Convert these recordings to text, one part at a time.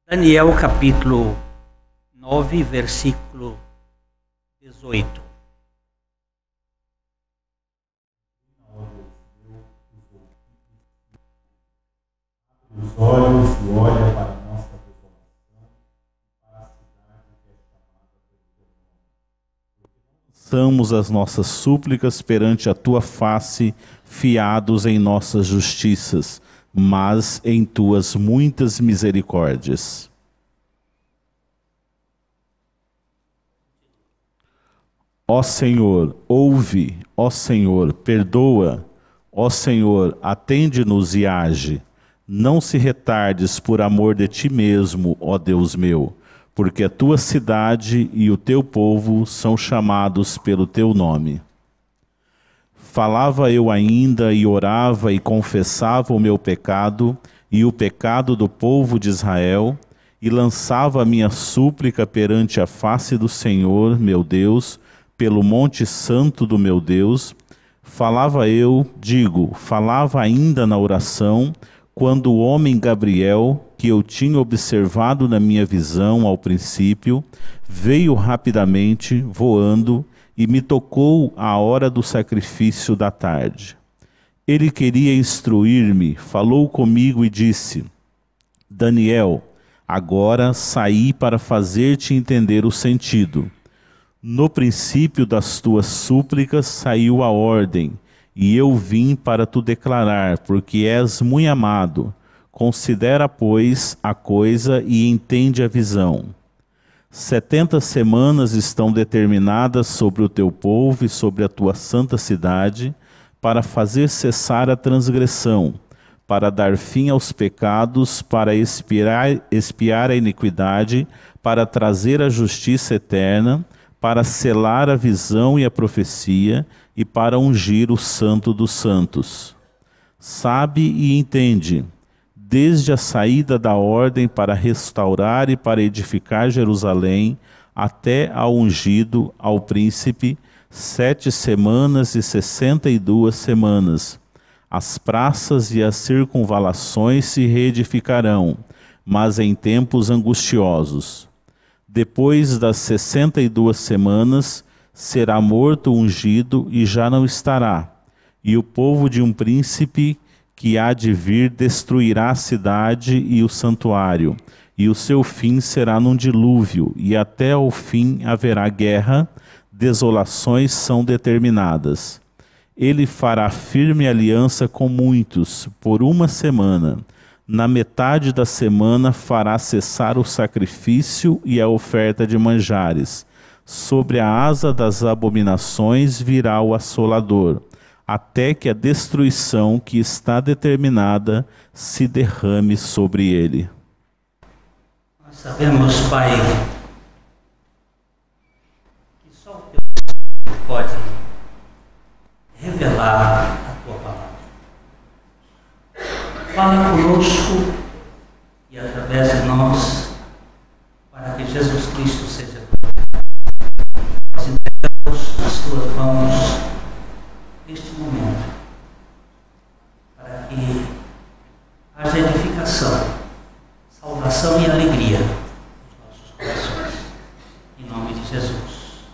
Daniel capítulo 9, versículo 18. Os olhos e olha para a nossa desolação e para a cidade que é chamada pelo teu nome. Porque lançamos as nossas súplicas perante a tua face, fiados em nossas justiças, mas em tuas muitas misericórdias. Ó Senhor, ouve, ó Senhor, perdoa, ó Senhor, atende-nos e age. Não se retardes por amor de ti mesmo, ó Deus meu, porque a tua cidade e o teu povo são chamados pelo teu nome. Falava eu ainda e orava e confessava o meu pecado e o pecado do povo de Israel, e lançava a minha súplica perante a face do Senhor, meu Deus, pelo monte santo do meu Deus. Falava ainda na oração, quando o homem Gabriel, que eu tinha observado na minha visão ao princípio, veio rapidamente, voando, e me tocou à hora do sacrifício da tarde. Ele queria instruir-me, falou comigo e disse: Daniel, agora saí para fazer-te entender o sentido. No princípio das tuas súplicas saiu a ordem, e eu vim para tu declarar, porque és muito amado. Considera, pois, a coisa e entende a visão. 70 semanas estão determinadas sobre o teu povo e sobre a tua santa cidade, para fazer cessar a transgressão, para dar fim aos pecados, para expiar a iniquidade, para trazer a justiça eterna, para selar a visão e a profecia, e para ungir o santo dos santos. Sabe e entende, desde a saída da ordem para restaurar e para edificar Jerusalém, até ao ungido, ao príncipe, 7 semanas e 62 semanas. As praças e as circunvalações se reedificarão, mas em tempos angustiosos. Depois das 62 semanas, será morto o ungido e já não estará, e o povo de um príncipe que há de vir destruirá a cidade e o santuário, e o seu fim será num dilúvio, e até ao fim haverá guerra, desolações são determinadas. Ele fará firme aliança com muitos, por 1 semana. Na metade da semana fará cessar o sacrifício e a oferta de manjares. Sobre a asa das abominações virá o assolador, até que a destruição que está determinada se derrame sobre ele. Nós sabemos, Pai, que só o teu Espírito pode revelar a tua palavra. Fala conosco e através de nós, para que Jesus Cristo seja nós entregamos nas tuas mãos neste momento, para que haja edificação, salvação e alegria nos nossos corações. Em nome de Jesus.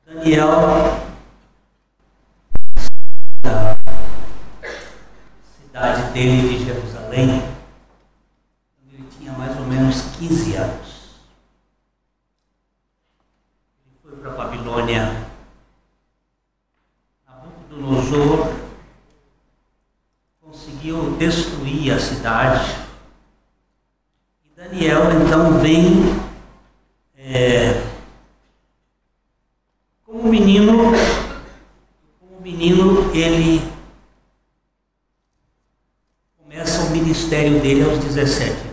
Amém. Daniel, da cidade dele de Jerusalém, quando ele tinha mais ou menos 15 anos. Para a Babilônia. Nabucodonosor conseguiu destruir a cidade, e Daniel então vem como menino ele começa o ministério dele aos 17 anos.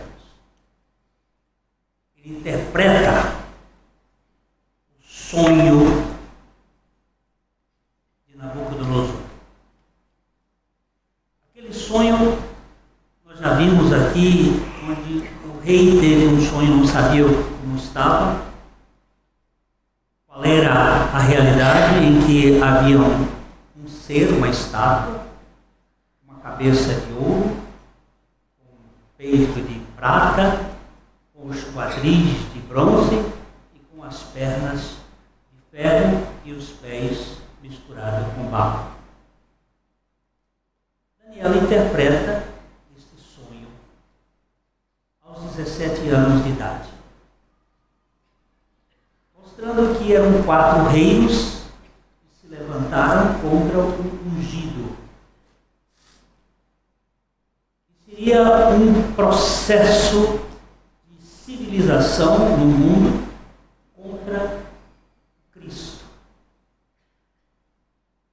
Ele interpreta sonho de Nabucodonosor. Aquele sonho, nós já vimos aqui, onde o rei teve um sonho, não sabia como estava, qual era a realidade, em que havia um ser, uma estátua, uma cabeça de ouro, peito de prata, com os quadris de bronze e com as pernas de ferro e os pés misturados com barro. Daniel interpreta este sonho aos 17 anos de idade, mostrando que eram 4 reinos que se levantaram contra o ungido. Seria um processo de civilização no mundo contra Cristo.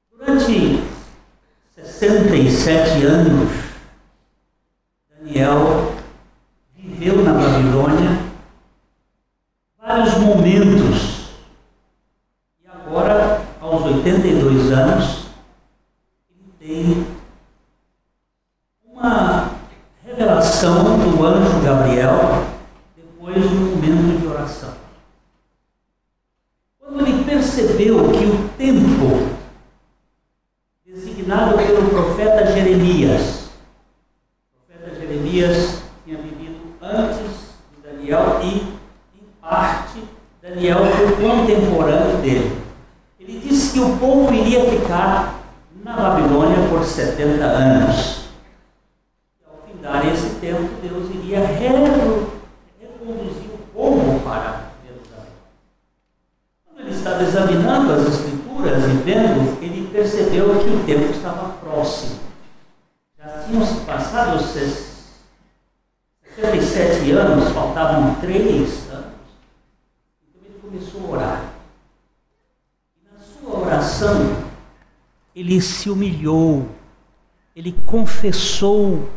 Durante 67 anos, Daniel viveu na Babilônia vários momentos. E agora, aos 82 anos, ele tem uma revelação do anjo Gabriel depois de um momento de oração. Quando ele percebeu que o tempo designado pelo profeta Jeremias, o profeta Jeremias tinha vivido antes de Daniel e, em parte, Daniel foi contemporâneo dele. Ele disse que o povo iria ficar na Babilônia por 70 anos. Dar esse tempo, Deus iria reconduzir o povo para Jerusalém. Quando ele estava examinando as Escrituras e vendo, ele percebeu que o tempo estava próximo. Já tinham se passado os 67 anos, faltavam 3 anos. Então ele começou a orar. E na sua oração, ele se humilhou, ele confessou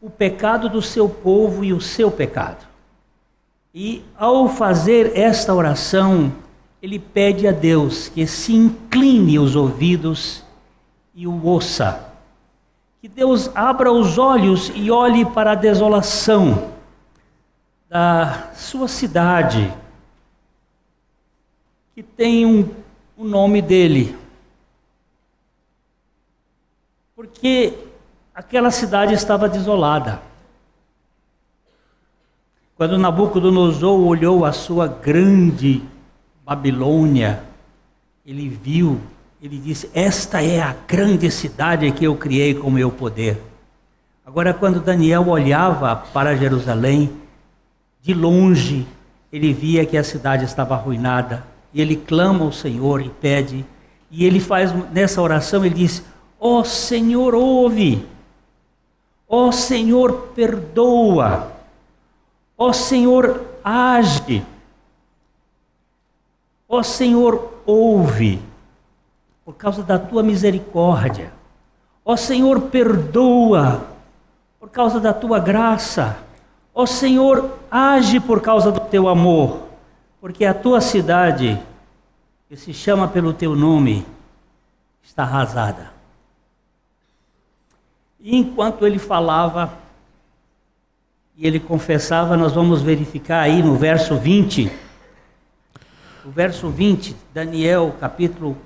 o pecado do seu povo e o seu pecado. E ao fazer esta oração, ele pede a Deus que se incline os ouvidos e o ouça. Que Deus abra os olhos e olhe para a desolação da sua cidade, que tem o nome dele. Porque aquela cidade estava desolada. Quando Nabucodonosor olhou a sua grande Babilônia, ele viu, ele disse: esta é a grande cidade que eu criei com o meu poder. Agora, quando Daniel olhava para Jerusalém, de longe, ele via que a cidade estava arruinada, e ele clama ao Senhor e pede, e ele faz, nessa oração, ele diz: ó Senhor, ouve. Ó Senhor, perdoa. Ó Senhor, age. Ó Senhor, ouve, por causa da tua misericórdia. Ó Senhor, perdoa, por causa da tua graça. Ó Senhor, age por causa do teu amor, porque a tua cidade, que se chama pelo teu nome, está arrasada. E enquanto ele falava e ele confessava, nós vamos verificar aí no verso 20. O verso 20, Daniel capítulo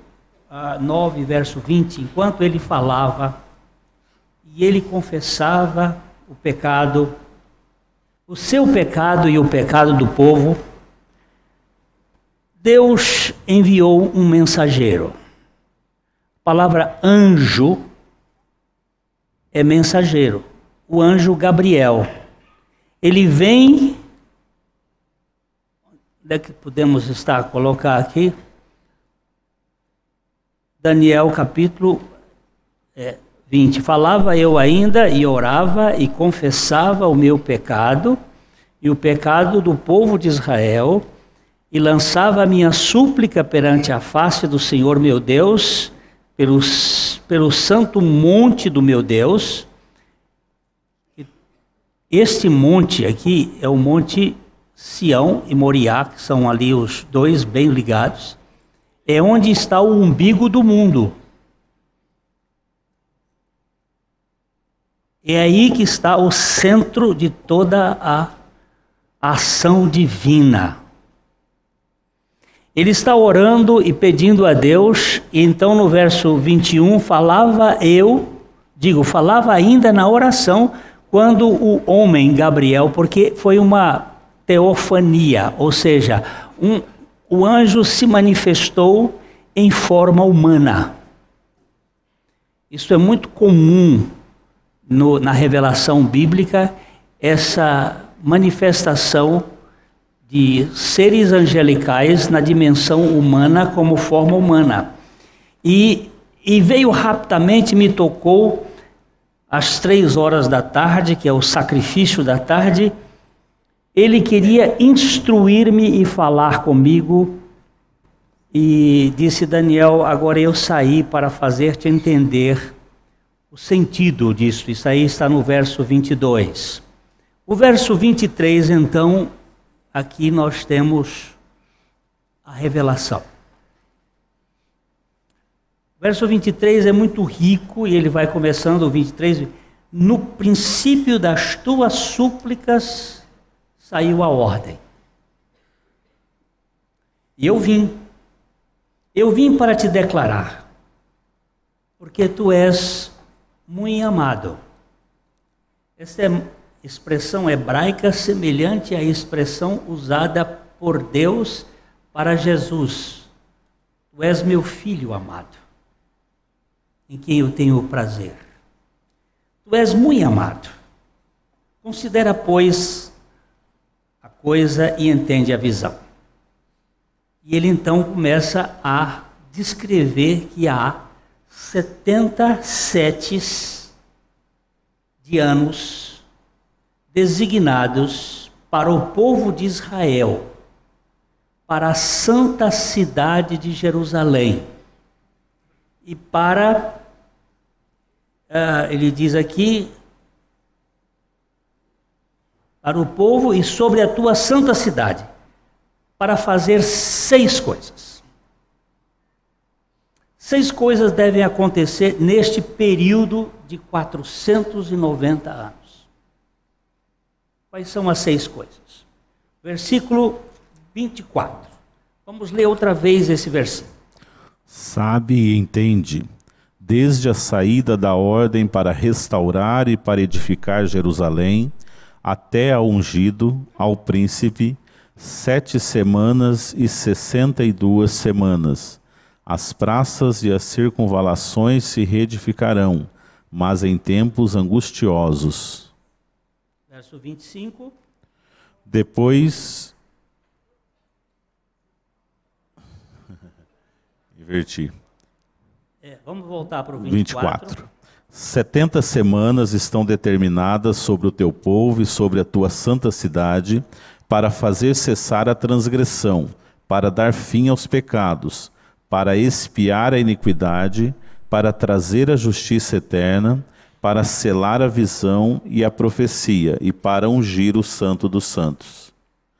9, verso 20. Enquanto ele falava e ele confessava o pecado, o seu pecado e o pecado do povo, Deus enviou um mensageiro. A palavra anjo é mensageiro, o anjo Gabriel. Ele vem, onde é que podemos colocar aqui? Daniel capítulo 20. Falava eu ainda e orava e confessava o meu pecado e o pecado do povo de Israel, e lançava a minha súplica perante a face do Senhor meu Deus, pelo santo monte do meu Deus. Este monte aqui é o monte Sião e Moriá, que são ali os dois bem ligados. É onde está o umbigo do mundo. É aí que está o centro de toda a ação divina. Ele está orando e pedindo a Deus, e então no verso 21, falava ainda na oração, quando o homem Gabriel, porque foi uma teofania, ou seja, o anjo se manifestou em forma humana. Isso é muito comum na revelação bíblica, essa manifestação de seres angelicais na dimensão humana como forma humana. E veio rapidamente, me tocou às 3 horas da tarde, que é o sacrifício da tarde. Ele queria instruir-me e falar comigo, e disse: Daniel, agora eu saí para fazer-te entender o sentido disso. Isso aí está no verso 22. O verso 23, então, aqui nós temos a revelação. O verso 23 é muito rico e ele vai começando o 23. No princípio das tuas súplicas saiu a ordem. E eu vim para te declarar, porque tu és muito amado. Essa é expressão hebraica semelhante à expressão usada por Deus para Jesus. Tu és meu filho amado, em quem eu tenho prazer. Tu és muito amado. Considera, pois, a coisa e entende a visão. E ele então começa a descrever que há 77 de anos designados para o povo de Israel, para a santa cidade de Jerusalém, e para, ele diz aqui, para o povo e sobre a tua santa cidade, para fazer 6 coisas. 6 coisas devem acontecer neste período de 490 anos. Quais são as 6 coisas? Versículo 24. Vamos ler outra vez esse versículo. Sabe e entende, desde a saída da ordem para restaurar e para edificar Jerusalém, até ao ungido, ao príncipe, 7 semanas e 62 semanas. As praças e as circunvalações se reedificarão, mas em tempos angustiosos. Verso 25. Depois... Inverti. Vamos voltar para o 24. 70 semanas estão determinadas sobre o teu povo e sobre a tua santa cidade, para fazer cessar a transgressão, para dar fim aos pecados, para expiar a iniquidade, para trazer a justiça eterna, para selar a visão e a profecia, e para ungir o Santo dos Santos.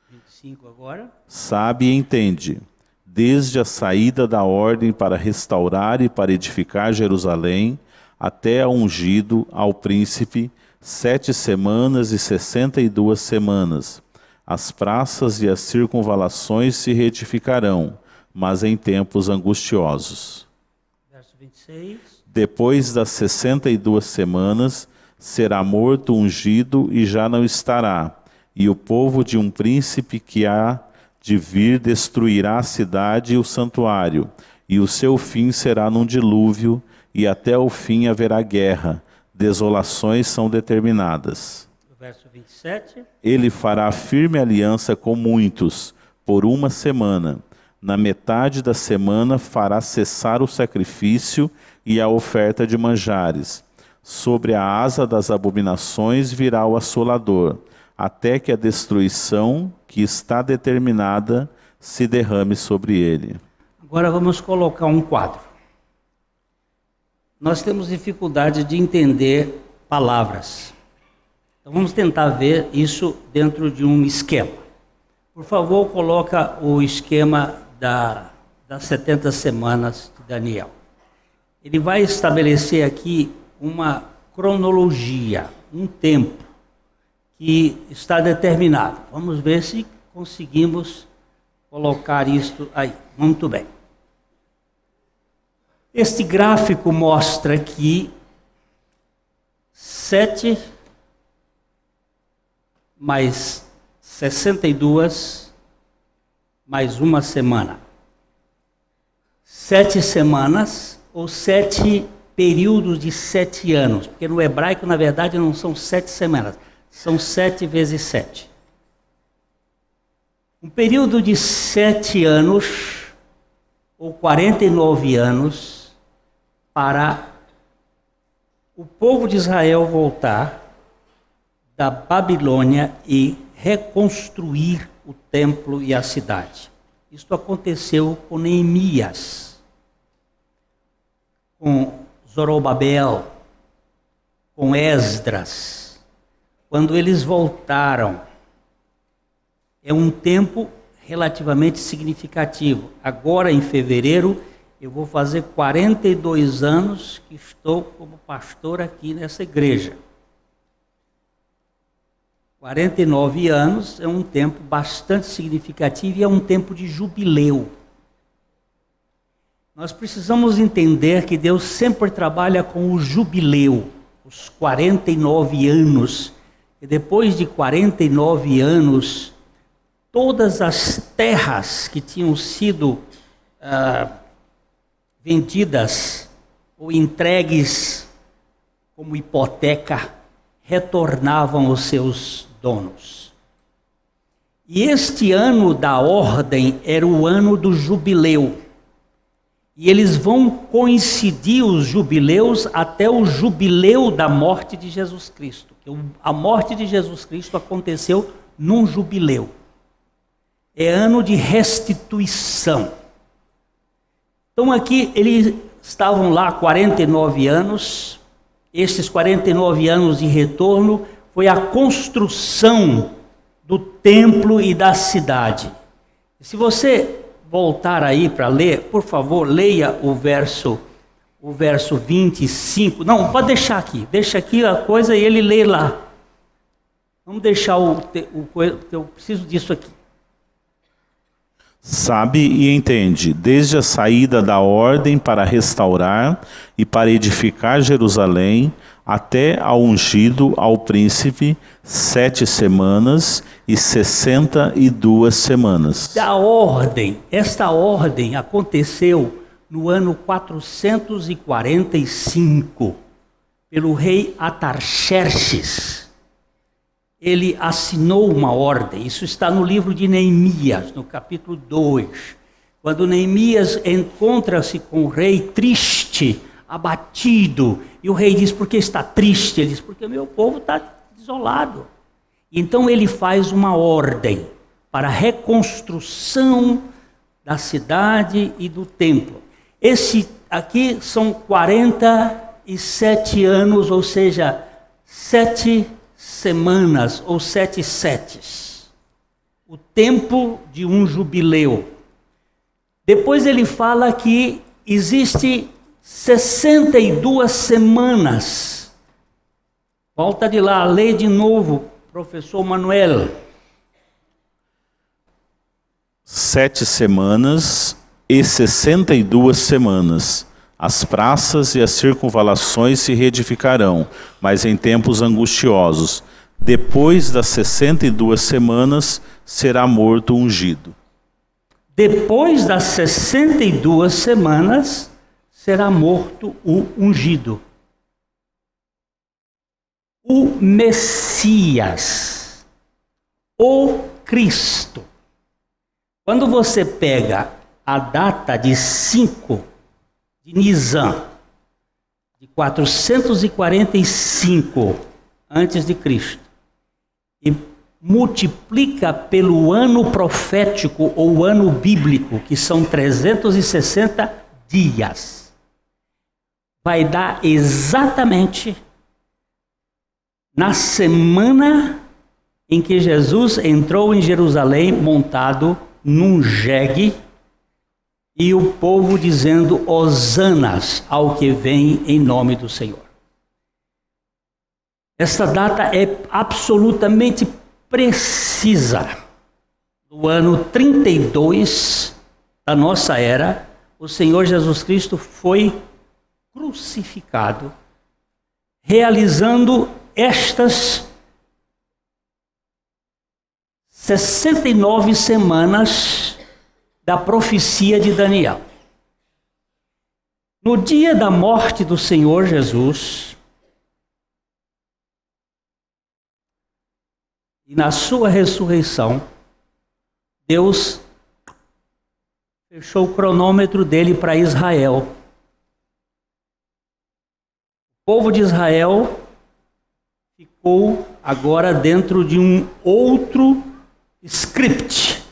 25 agora. Sabe e entende, desde a saída da ordem para restaurar e para edificar Jerusalém, até ao ungido, ao príncipe, 7 semanas e 62 semanas. As praças e as circunvalações se reedificarão, mas em tempos angustiosos. Verso 26. Depois das 62 semanas, será morto o ungido e já não estará, e o povo de um príncipe que há de vir destruirá a cidade e o santuário, e o seu fim será num dilúvio, e até o fim haverá guerra, desolações são determinadas. Verso 27. Ele fará firme aliança com muitos, por 1 semana. Na metade da semana fará cessar o sacrifício e a oferta de manjares. Sobre a asa das abominações virá o assolador, até que a destruição que está determinada se derrame sobre ele. Agora vamos colocar um quadro. Nós temos dificuldade de entender palavras. Então vamos tentar ver isso dentro de um esquema. Por favor, coloca o esquema das 70 semanas de Daniel. Ele vai estabelecer aqui uma cronologia, um tempo que está determinado. Vamos ver se conseguimos colocar isto aí. Muito bem. Este gráfico mostra que 7 mais 62, mais uma semana. 7 semanas ou 7 períodos de 7 anos, porque no hebraico, na verdade, não são 7 semanas, são 7 vezes 7. Um período de 7 anos, ou 49 anos, para o povo de Israel voltar da Babilônia e reconstruir o templo e a cidade. Isto aconteceu com Neemias, com Zorobabel, com Esdras. Quando eles voltaram, é um tempo relativamente significativo. Agora, em fevereiro, eu vou fazer 42 anos que estou como pastor aqui nessa igreja. 49 anos é um tempo bastante significativo e é um tempo de jubileu. Nós precisamos entender que Deus sempre trabalha com o jubileu, os 49 anos. E depois de 49 anos, todas as terras que tinham sido vendidas ou entregues como hipoteca retornavam aos seus donos. E este ano da ordem era o ano do jubileu. E eles vão coincidir os jubileus até o jubileu da morte de Jesus Cristo. A morte de Jesus Cristo aconteceu num jubileu. É ano de restituição. Então aqui eles estavam lá 49 anos. Estes 49 anos de retorno foi a construção do templo e da cidade. Se você voltar aí para ler, por favor, leia o verso 25. Não, pode deixar aqui. Deixa aqui a coisa e ele lê lá. Vamos deixar eu preciso disso aqui. Sabe e entende, desde a saída da ordem para restaurar e para edificar Jerusalém, até ao ungido ao príncipe, 7 semanas e 62 semanas. Da ordem, esta ordem aconteceu no ano 445, pelo rei Atarxerxes. Ele assinou uma ordem, isso está no livro de Neemias, no capítulo 2. Quando Neemias encontra-se com o rei triste, abatido, e o rei diz: por que está triste? Ele diz: porque o meu povo está desolado. Então ele faz uma ordem para a reconstrução da cidade e do templo. Esse aqui são 47 anos, ou seja, 7 semanas ou 7 setes. O tempo de um jubileu. Depois ele fala que existe 62 semanas. Volta de lá, lê de novo, professor Manuel. 7 semanas e 62 semanas. As praças e as circunvalações se reedificarão, mas em tempos angustiosos. Depois das 62 semanas, será morto o ungido. Depois das 62 semanas, será morto o ungido. O Messias, o Cristo. Quando você pega a data de 5 de Nisan, de 445 antes de Cristo, e multiplica pelo ano profético ou ano bíblico, que são 360 dias, vai dar exatamente na semana em que Jesus entrou em Jerusalém montado num jegue, e o povo dizendo hosanas ao que vem em nome do Senhor. Essa data é absolutamente precisa. No ano 32 da nossa era, o Senhor Jesus Cristo foi crucificado, realizando estas 69 semanas da profecia de Daniel. No dia da morte do Senhor Jesus, e na sua ressurreição, Deus fechou o cronômetro dele para Israel. O povo de Israel ficou agora dentro de um outro script,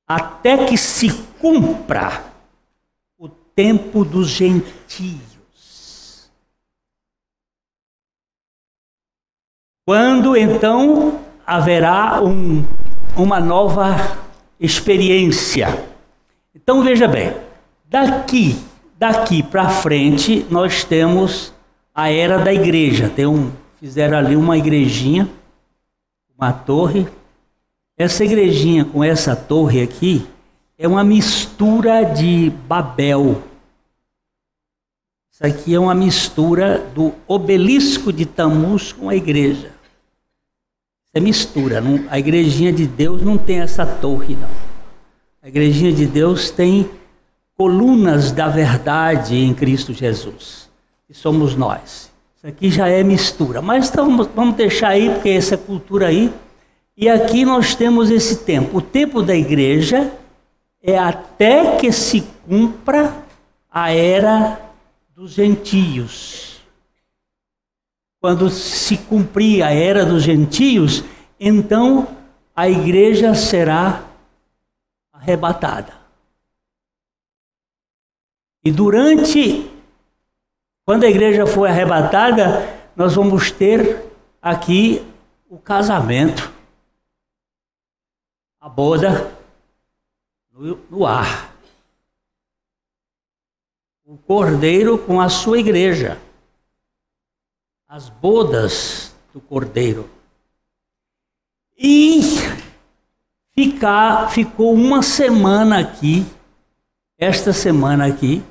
até que se cumpra o tempo dos gentios. Quando então haverá uma nova experiência. Então veja bem, daqui para frente nós temos a era da igreja. Fizeram ali uma igrejinha, uma torre. Essa igrejinha com essa torre aqui é uma mistura de Babel. Isso aqui é uma mistura do obelisco de Tamuz com a igreja. É mistura. A igrejinha de Deus não tem essa torre, não. A igrejinha de Deus tem colunas da verdade em Cristo Jesus, que somos nós. Isso aqui já é mistura. Mas vamos deixar aí, porque essa é cultura aí. E aqui nós temos esse tempo. O tempo da igreja é até que se cumpra a era dos gentios. Quando se cumprir a era dos gentios, então a igreja será arrebatada. E quando a igreja for arrebatada, nós vamos ter aqui o casamento, a boda no ar. O Cordeiro com a sua igreja. As bodas do Cordeiro. E ficou uma semana aqui, esta semana aqui,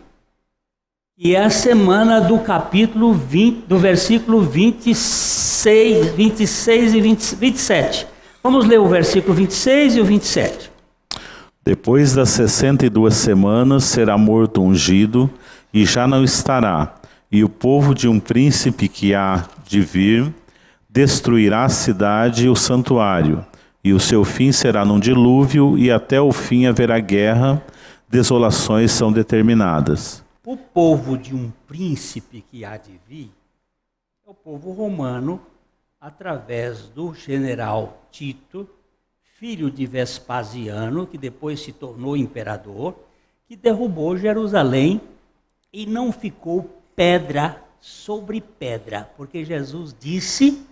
que é a semana do capítulo 20, do versículo 26 e 27. Vamos ler o versículo 26 e o 27. Depois das 62 semanas será morto o ungido, e já não estará. E o povo de um príncipe que há de vir destruirá a cidade e o santuário. E o seu fim será num dilúvio, e até o fim haverá guerra, desolações são determinadas. O povo de um príncipe que há de vir é o povo romano, através do general Tito, filho de Vespasiano, que depois se tornou imperador, que derrubou Jerusalém e não ficou pedra sobre pedra, porque Jesus disse,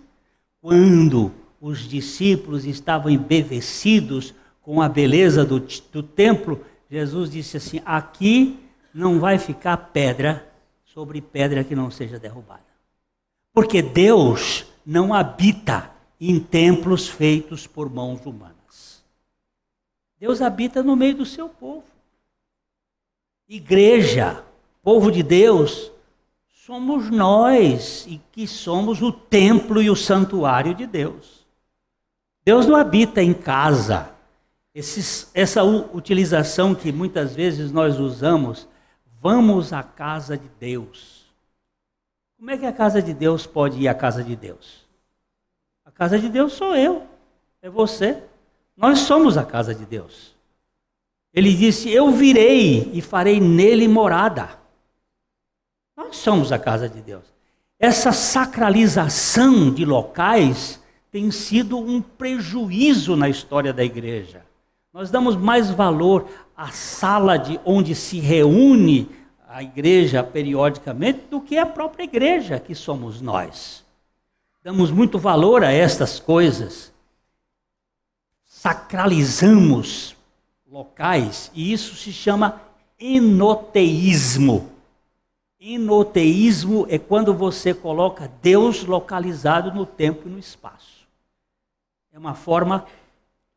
quando os discípulos estavam embevecidos com a beleza do templo, Jesus disse assim, aqui não vai ficar pedra sobre pedra que não seja derrubada. Porque Deus não habita em templos feitos por mãos humanas. Deus habita no meio do seu povo. Igreja, povo de Deus, somos nós, e que somos o templo e o santuário de Deus. Deus não habita em casa. Essa utilização que muitas vezes nós usamos, vamos à casa de Deus. Como é que a casa de Deus pode ir à casa de Deus? A casa de Deus sou eu, é você. Nós somos a casa de Deus. Ele disse, eu virei e farei nele morada. Nós somos a casa de Deus. Essa sacralização de locais tem sido um prejuízo na história da igreja. Nós damos mais valor à sala onde se reúne a igreja periodicamente do que a própria igreja, que somos nós. Damos muito valor a estas coisas. Sacralizamos locais e isso se chama enoteísmo. Enoteísmo é quando você coloca Deus localizado no tempo e no espaço. É uma forma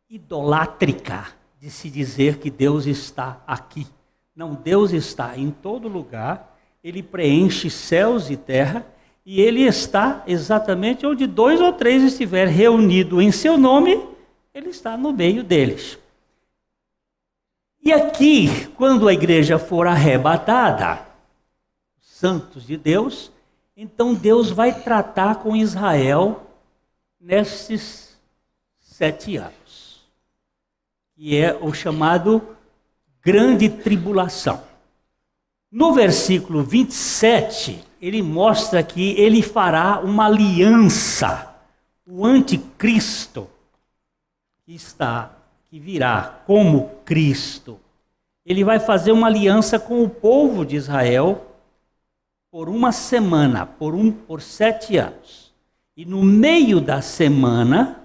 idolátrica de se dizer que Deus está aqui. Não, Deus está em todo lugar, Ele preenche céus e terra, E ele está exatamente onde 2 ou 3 estiver reunido em seu nome, ele está no meio deles. E aqui, quando a igreja for arrebatada, os santos de Deus, então Deus vai tratar com Israel nesses 7 anos, que é o chamado grande tribulação. No versículo 27, ele mostra que ele fará uma aliança, o anticristo que virá como Cristo. Ele vai fazer uma aliança com o povo de Israel por uma semana, por 7 anos. E no meio da semana,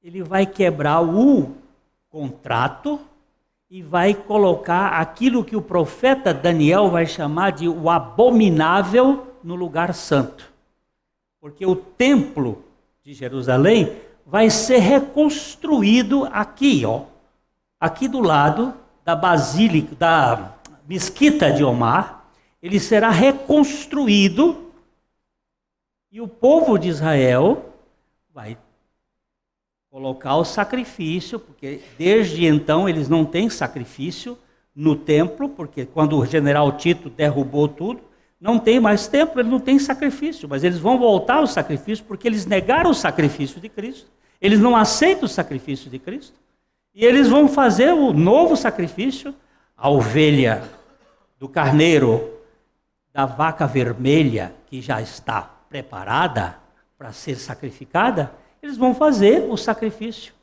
ele vai quebrar o contrato e vai colocar aquilo que o profeta Daniel vai chamar de o abominável no lugar santo. Porque o templo de Jerusalém vai ser reconstruído aqui, aqui do lado da basílica, da mesquita de Omar. Ele será reconstruído e o povo de Israel vai colocar o sacrifício, porque desde então eles não têm sacrifício no templo, porque quando o general Tito derrubou tudo, não tem mais templo, eles não têm sacrifício, mas eles vão voltar ao sacrifício porque eles negaram o sacrifício de Cristo, eles não aceitam o sacrifício de Cristo, e eles vão fazer o novo sacrifício, a ovelha do carneiro, da vaca vermelha, que já está preparada para ser sacrificada, eles vão fazer o sacrifício.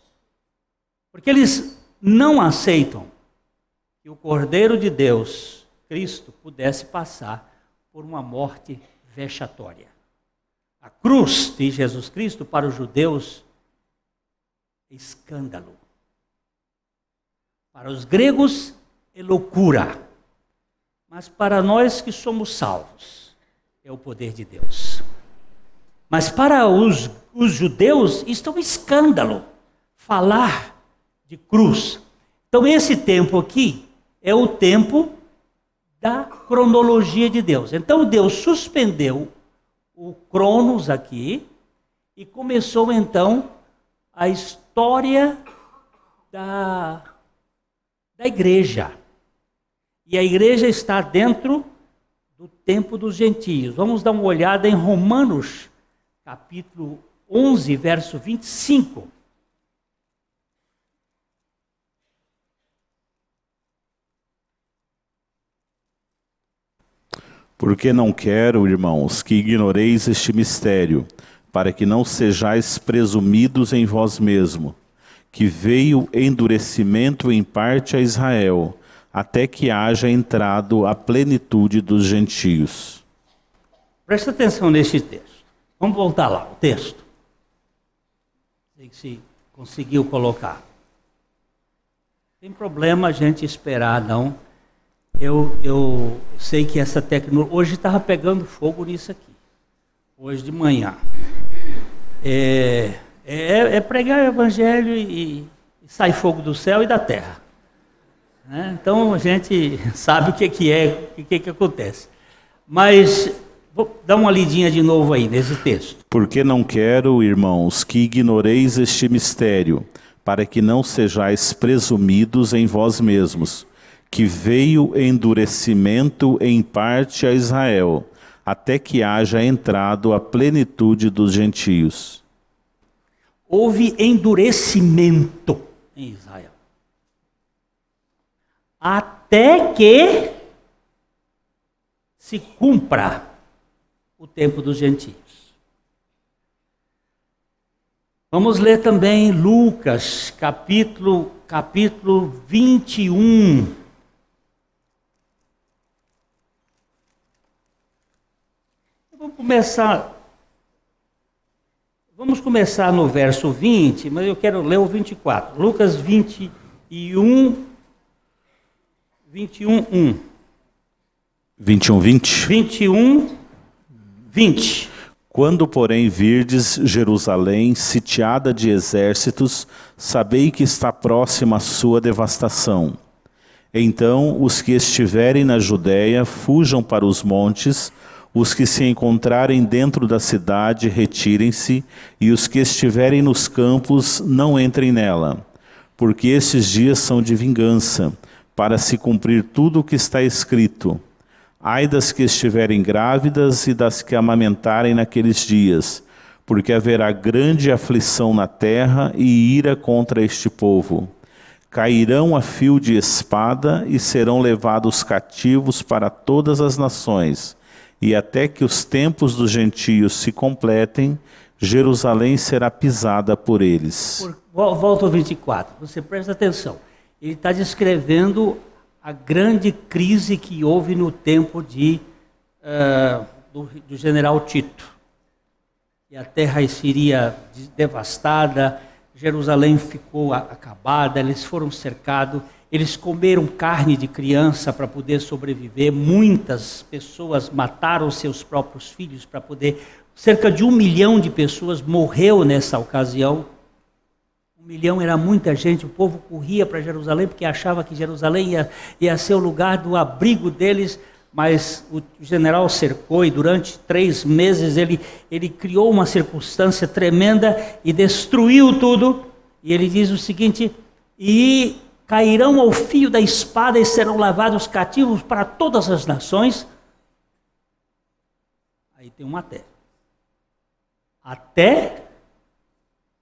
Porque eles não aceitam que o Cordeiro de Deus, Cristo, pudesse passar por uma morte vexatória. A cruz de Jesus Cristo, para os judeus, é escândalo. Para os gregos, é loucura. Mas para nós que somos salvos, é o poder de Deus. Mas para os judeus, isto é um escândalo, falar de cruz. Então esse tempo aqui é o tempo da cronologia de Deus. Então Deus suspendeu o Cronos aqui e começou então a história da igreja. E a igreja está dentro do tempo dos gentios. Vamos dar uma olhada em Romanos, capítulo 11, verso 25. Porque não quero, irmãos, que ignoreis este mistério, para que não sejais presumidos em vós mesmo, que veio endurecimento em parte a Israel, até que haja entrado a plenitude dos gentios. Presta atenção nesse texto. Vamos voltar lá, o texto. Não sei se conseguiu colocar. Tem problema a gente esperar, não. Eu sei que essa tecnologia... Hoje estava pegando fogo nisso aqui. Hoje de manhã. É pregar o evangelho e sai fogo do céu e da terra. Né? Então a gente sabe o que acontece. Mas vou dar uma lidinha de novo aí nesse texto. Porque não quero, irmãos, que ignoreis este mistério, para que não sejais presumidos em vós mesmos, que veio endurecimento em parte a Israel, até que haja entrado a plenitude dos gentios. Houve endurecimento em Israel. Até que se cumpra o tempo dos gentios. Vamos ler também Lucas, capítulo 21. Vamos começar no verso 20, mas eu quero ler o 24. Lucas 21, 1. 21, 20? 21, 20. Quando, porém, virdes Jerusalém sitiada de exércitos, sabei que está próxima a sua devastação. Então, os que estiverem na Judéia fujam para os montes, Os que se encontrarem dentro da cidade, retirem-se, e os que estiverem nos campos, não entrem nela, porque estes dias são de vingança, para se cumprir tudo o que está escrito. Ai das que estiverem grávidas e das que amamentarem naqueles dias, porque haverá grande aflição na terra e ira contra este povo. Cairão a fio de espada e serão levados cativos para todas as nações, e até que os tempos dos gentios se completem, Jerusalém será pisada por eles. Volta ao 24, você presta atenção. Ele está descrevendo a grande crise que houve no tempo do general Tito. E a terra seria devastada, Jerusalém ficou acabada, eles foram cercados, eles comeram carne de criança para poder sobreviver, muitas pessoas mataram seus próprios filhos para poder... Cerca de 1 milhão de pessoas morreu nessa ocasião. 1 milhão era muita gente, o povo corria para Jerusalém porque achava que Jerusalém ia ser o lugar do abrigo deles, mas o general cercou e durante 3 meses ele criou uma circunstância tremenda e destruiu tudo. E ele diz o seguinte: e cairão ao fio da espada e serão levados cativos para todas as nações. Aí tem um até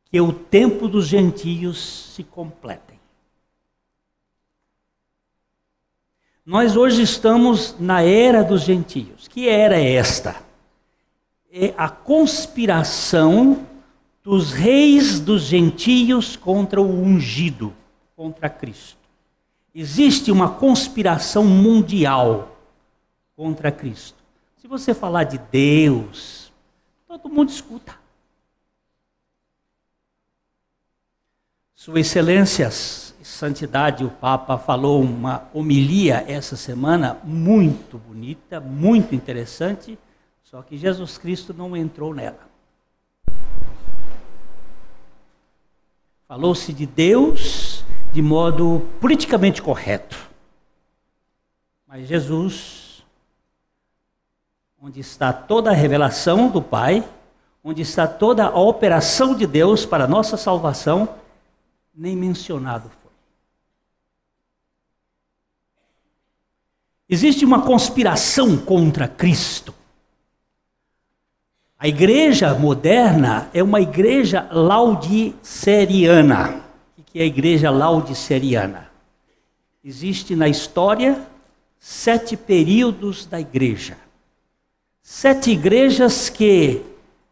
que o tempo dos gentios se completem. Nós hoje estamos na era dos gentios. Que era esta? É a conspiração dos reis dos gentios contra o ungido, contra Cristo. Existe uma conspiração mundial contra Cristo. Se você falar de Deus, todo mundo escuta. Sua Excelência, Santidade, o Papa falou uma homilia essa semana muito bonita, muito interessante, só que Jesus Cristo não entrou nela. Falou-se de Deus de modo politicamente correto. Mas Jesus, onde está toda a revelação do Pai, onde está toda a operação de Deus para a nossa salvação, nem mencionado foi. Existe uma conspiração contra Cristo. A igreja moderna é uma igreja laodiceriana. O que é a igreja laodiceriana? Existe na história 7 períodos da igreja. 7 igrejas que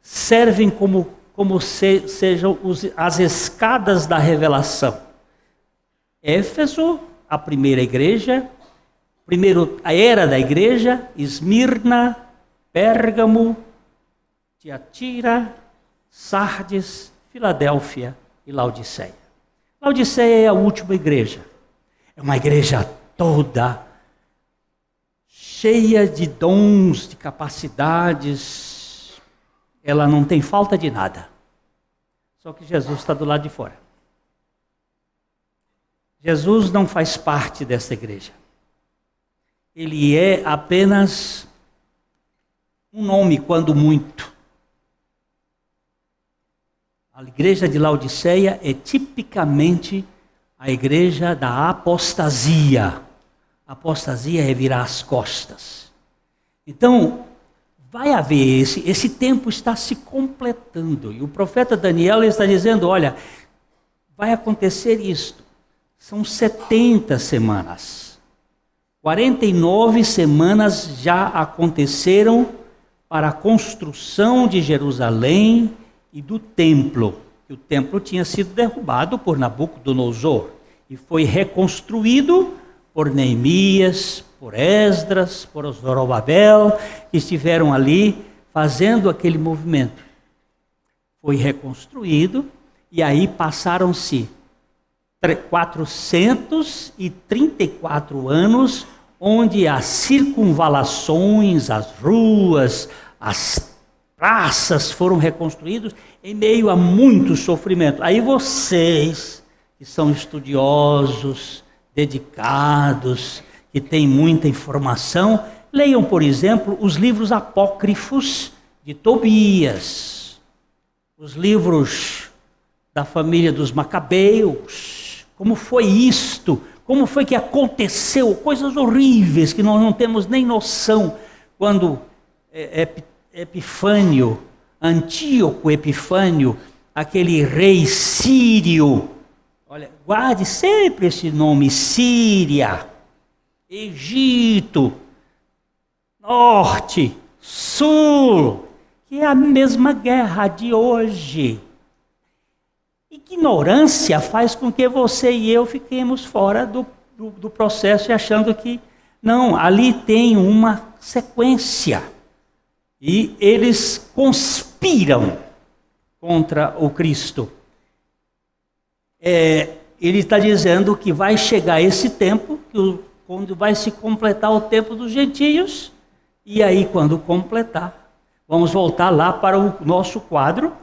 servem como sejam as escadas da revelação. Éfeso, a primeira igreja, a era da igreja, Esmirna, Pérgamo, Tiatira, Sardes, Filadélfia e Laodiceia. Laodiceia é a última igreja. É uma igreja toda cheia de dons, de capacidades. Ela não tem falta de nada. Só que Jesus está do lado de fora. Jesus não faz parte dessa igreja. Ele é apenas um nome, quando muito. A igreja de Laodiceia é tipicamente a igreja da apostasia. Apostasia é virar as costas. Então, vai haver esse tempo está se completando. E o profeta Daniel está dizendo, olha, vai acontecer isto. São 70 semanas. 49 semanas já aconteceram para a construção de Jerusalém e do templo. O templo tinha sido derrubado por Nabucodonosor e foi reconstruído por Neemias, por Esdras, por Zorobabel, que estiveram ali fazendo aquele movimento. Foi reconstruído e aí passaram-se 434 anos, onde as circunvalações, as ruas, as praças foram reconstruídas em meio a muito sofrimento. Aí vocês, que são estudiosos, dedicados, que têm muita informação, Leiam, por exemplo, os livros apócrifos de Tobias, os livros da família dos Macabeus. Como foi isto? Como foi que aconteceu? Coisas horríveis que nós não temos nem noção. Quando Epifânio, Antíoco Epifânio, aquele rei sírio, olha, guarde sempre esse nome, Síria, Egito, Norte, Sul, que é a mesma guerra de hoje. Ignorância faz com que você e eu fiquemos fora do processo e achando que, não, ali tem uma sequência. E eles conspiram contra o Cristo. Ele está dizendo que vai chegar esse tempo, quando vai se completar o tempo dos gentios, e aí quando completar, vamos voltar lá para o nosso quadro,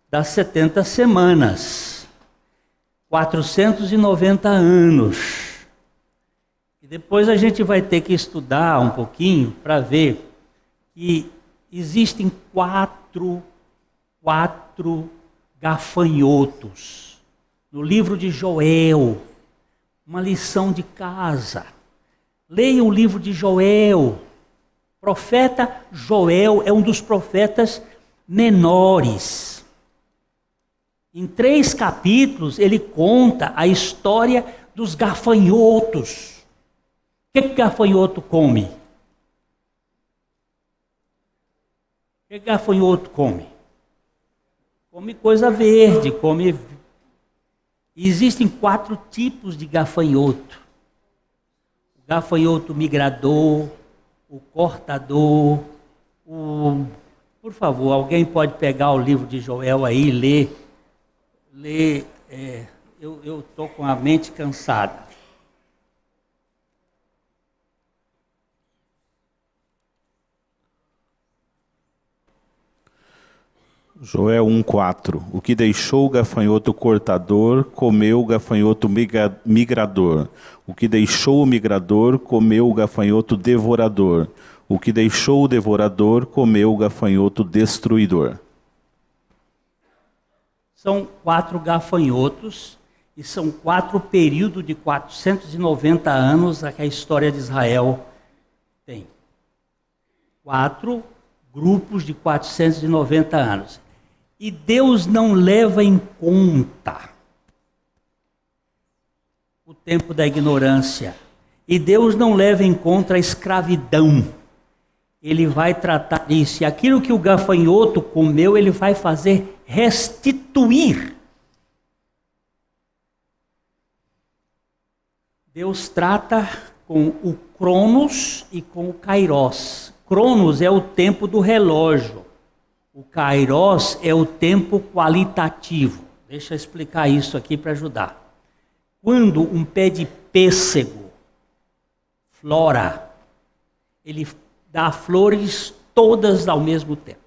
das 70 semanas, 490 anos. E depois a gente vai ter que estudar um pouquinho para ver que existem quatro gafanhotos no livro de Joel. Uma lição de casa. Leia o livro de Joel. O profeta Joel é um dos profetas menores. Em 3 capítulos ele conta a história dos gafanhotos. O que gafanhoto come? O que gafanhoto come? Come coisa verde, come... Existem 4 tipos de gafanhoto. O gafanhoto migrador, o cortador, Por favor, alguém pode pegar o livro de Joel aí e ler. Eu estou com a mente cansada. Joel 1,4. O que deixou o gafanhoto cortador, comeu o gafanhoto migrador. O que deixou o migrador, comeu o gafanhoto devorador. O que deixou o devorador, comeu o gafanhoto destruidor. São 4 gafanhotos e são 4 períodos de 490 anos que a história de Israel tem. 4 grupos de 490 anos. E Deus não leva em conta o tempo da ignorância. E Deus não leva em conta a escravidão. Ele vai tratar disso. E aquilo que o gafanhoto comeu, ele vai fazer restituir. Deus trata com o Cronos e com o Kairos. Cronos é o tempo do relógio. O Kairos é o tempo qualitativo. Deixa eu explicar isso aqui para ajudar. Quando um pé de pêssego flora, ele dá flores todas ao mesmo tempo.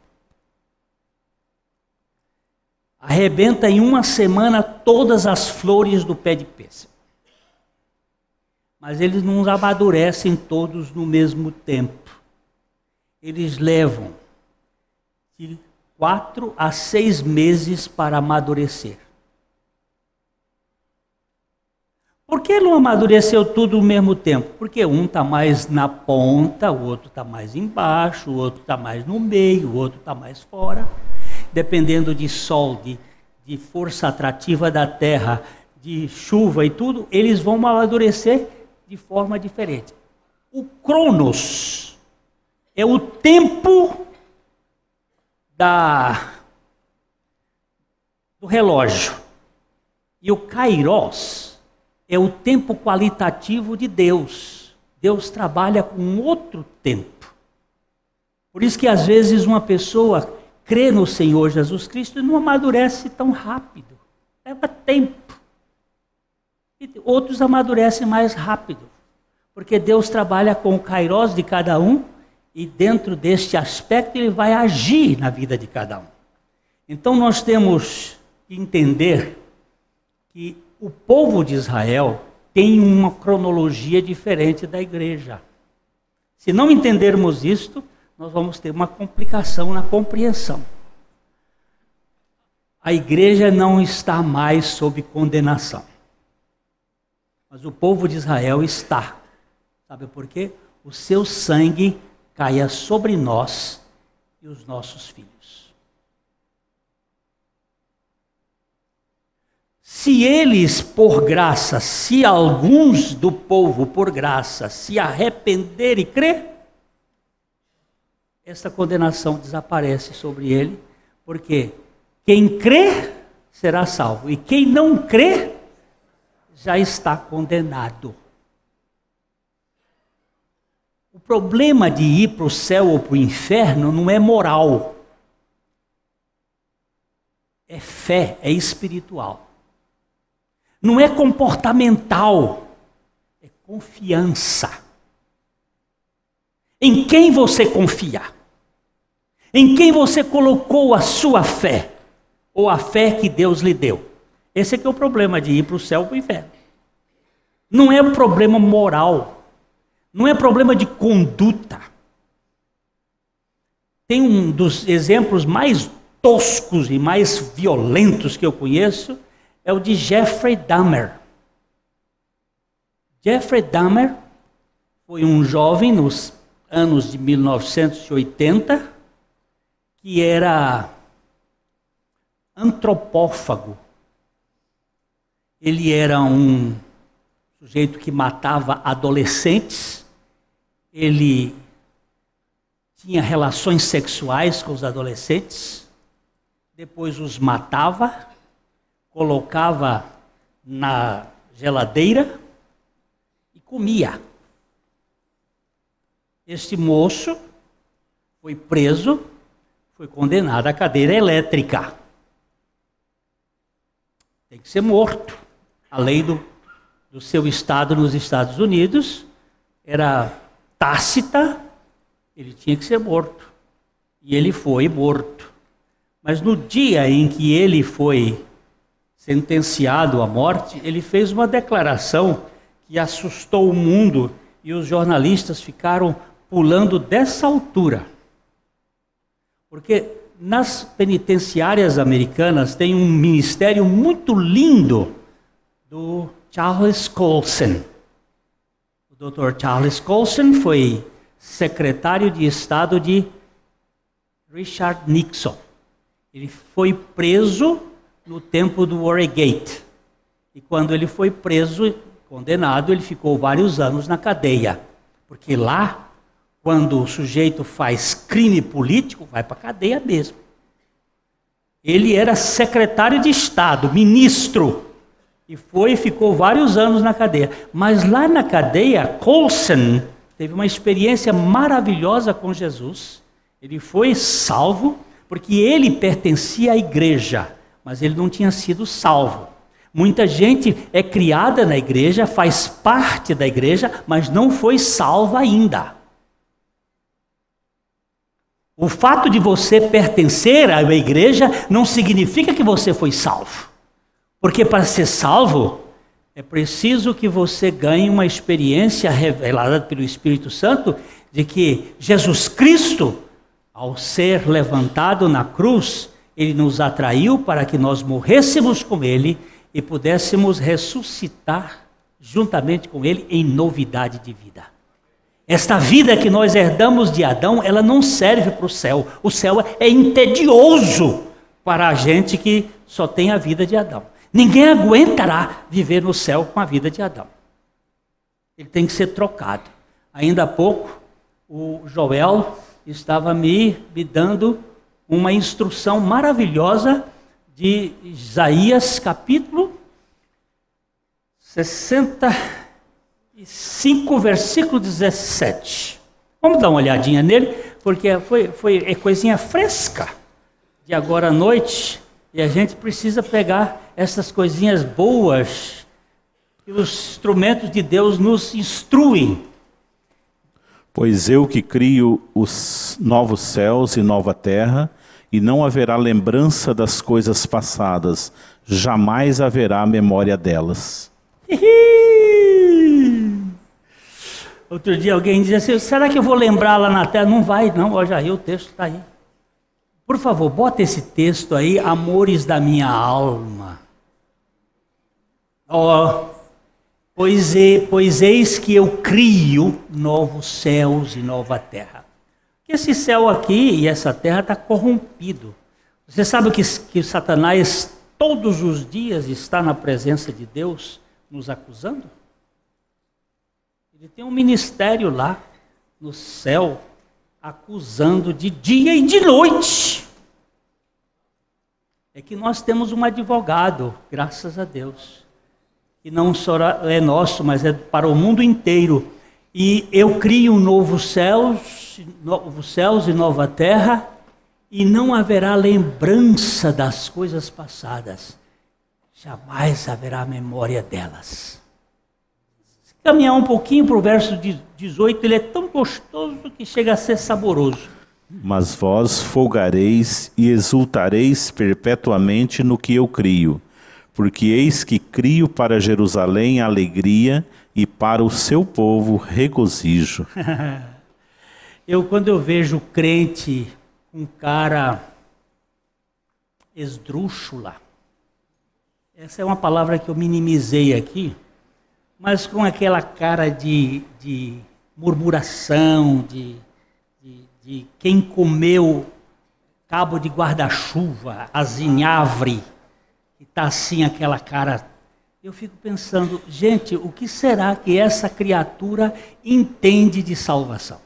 Arrebenta em uma semana todas as flores do pé de pêssego. Mas eles não amadurecem todos no mesmo tempo. Eles levam de 4 a 6 meses para amadurecer. Por que não amadureceu tudo ao mesmo tempo? Porque um está mais na ponta, o outro está mais embaixo, o outro está mais no meio, o outro está mais fora. Dependendo de sol, de força atrativa da terra, de chuva e tudo, eles vão amadurecer de forma diferente. O Cronos é o tempo do relógio. E o Kairos é o tempo qualitativo de Deus. Deus trabalha com outro tempo. Por isso que às vezes uma pessoa crê no Senhor Jesus Cristo e não amadurece tão rápido. Leva tempo. E outros amadurecem mais rápido. Porque Deus trabalha com o Kairos de cada um e dentro deste aspecto ele vai agir na vida de cada um. Então nós temos que entender que o povo de Israel tem uma cronologia diferente da igreja. Se não entendermos isto, nós vamos ter uma complicação na compreensão. A igreja não está mais sob condenação. Mas o povo de Israel está. Sabe por quê? O seu sangue caia sobre nós e os nossos filhos. Se eles, por graça, se alguns do povo, por graça, se arrepender e crer, essa condenação desaparece sobre ele, porque quem crê será salvo, e quem não crê já está condenado. O problema de ir para o céu ou para o inferno não é moral, é fé, é espiritual. Não é comportamental, é confiança. Em quem você confia? Em quem você colocou a sua fé? Ou a fé que Deus lhe deu? Esse é que é o problema de ir para o céu ou para o inferno. Não é um problema moral. Não é problema de conduta. Tem um dos exemplos mais toscos e mais violentos que eu conheço, é o de Jeffrey Dahmer. Jeffrey Dahmer foi um jovem nos anos de 1980 que era antropófago. Ele era um sujeito que matava adolescentes, ele tinha relações sexuais com os adolescentes, depois os matava, colocava na geladeira e comia. Este moço foi preso, foi condenado à cadeira elétrica. Tem que ser morto. A lei do seu estado nos Estados Unidos era tácita, ele tinha que ser morto. E ele foi morto. Mas no dia em que ele foi sentenciado à morte, ele fez uma declaração que assustou o mundo e os jornalistas ficaram pulando dessa altura. Porque nas penitenciárias americanas tem um ministério muito lindo do Charles Colson. O Dr. Charles Colson foi secretário de Estado de Richard Nixon. Ele foi preso no tempo do Watergate. E quando ele foi preso, condenado, ele ficou vários anos na cadeia. Porque lá, quando o sujeito faz crime político, vai para a cadeia mesmo. Ele era secretário de Estado, ministro, e ficou vários anos na cadeia. Mas lá na cadeia, Colson teve uma experiência maravilhosa com Jesus. Ele foi salvo, porque ele pertencia à igreja, mas ele não tinha sido salvo. Muita gente é criada na igreja, faz parte da igreja, mas não foi salva ainda. O fato de você pertencer à igreja não significa que você foi salvo. Porque para ser salvo, é preciso que você ganhe uma experiência revelada pelo Espírito Santo de que Jesus Cristo, ao ser levantado na cruz, ele nos atraiu para que nós morrêssemos com ele e pudéssemos ressuscitar juntamente com ele em novidade de vida. Esta vida que nós herdamos de Adão, ela não serve para o céu. O céu é entedioso para a gente que só tem a vida de Adão. Ninguém aguentará viver no céu com a vida de Adão. Ele tem que ser trocado. Ainda há pouco, o Joel estava me dando uma instrução maravilhosa de Isaías, capítulo 65, versículo 17. Vamos dar uma olhadinha nele, porque é coisinha fresca de agora à noite, e a gente precisa pegar essas coisinhas boas que os instrumentos de Deus nos instruem. Pois eu que crio os novos céus e nova terra, e não haverá lembrança das coisas passadas, jamais haverá memória delas. Outro dia alguém dizia assim, será que eu vou lembrar lá na terra? Não vai, não, ó, já o texto está aí. Por favor, bota esse texto aí, amores da minha alma. Ó, pois eis que eu crio novos céus e nova terra. Esse céu aqui e essa terra está corrompido. Você sabe que Satanás todos os dias está na presença de Deus nos acusando? Ele tem um ministério lá no céu acusando de dia e de noite. É que nós temos um advogado, graças a Deus, que não só é nosso, mas é para o mundo inteiro. E eu crio novos céus e nova terra, e não haverá lembrança das coisas passadas, jamais haverá memória delas. Se caminhar um pouquinho para o verso 18, ele é tão gostoso que chega a ser saboroso. Mas vós folgareis e exultareis perpetuamente no que eu crio, porque eis que crio para Jerusalém alegria e para o seu povo regozijo. Quando eu vejo crente, um cara esdrúxula, essa é uma palavra que eu minimizei aqui, mas com aquela cara de murmuração, de quem comeu cabo de guarda-chuva, azinhavre, e está assim aquela cara. Eu fico pensando, gente, o que será que essa criatura entende de salvação?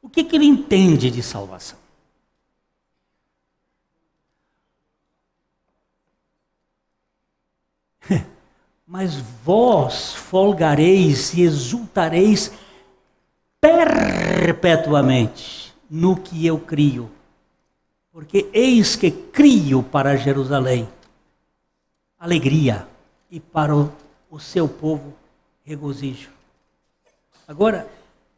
O que ele entende de salvação? Mas vós folgareis e exultareis perpetuamente no que eu crio, porque eis que crio para Jerusalém alegria e para o seu povo regozijo. Agora,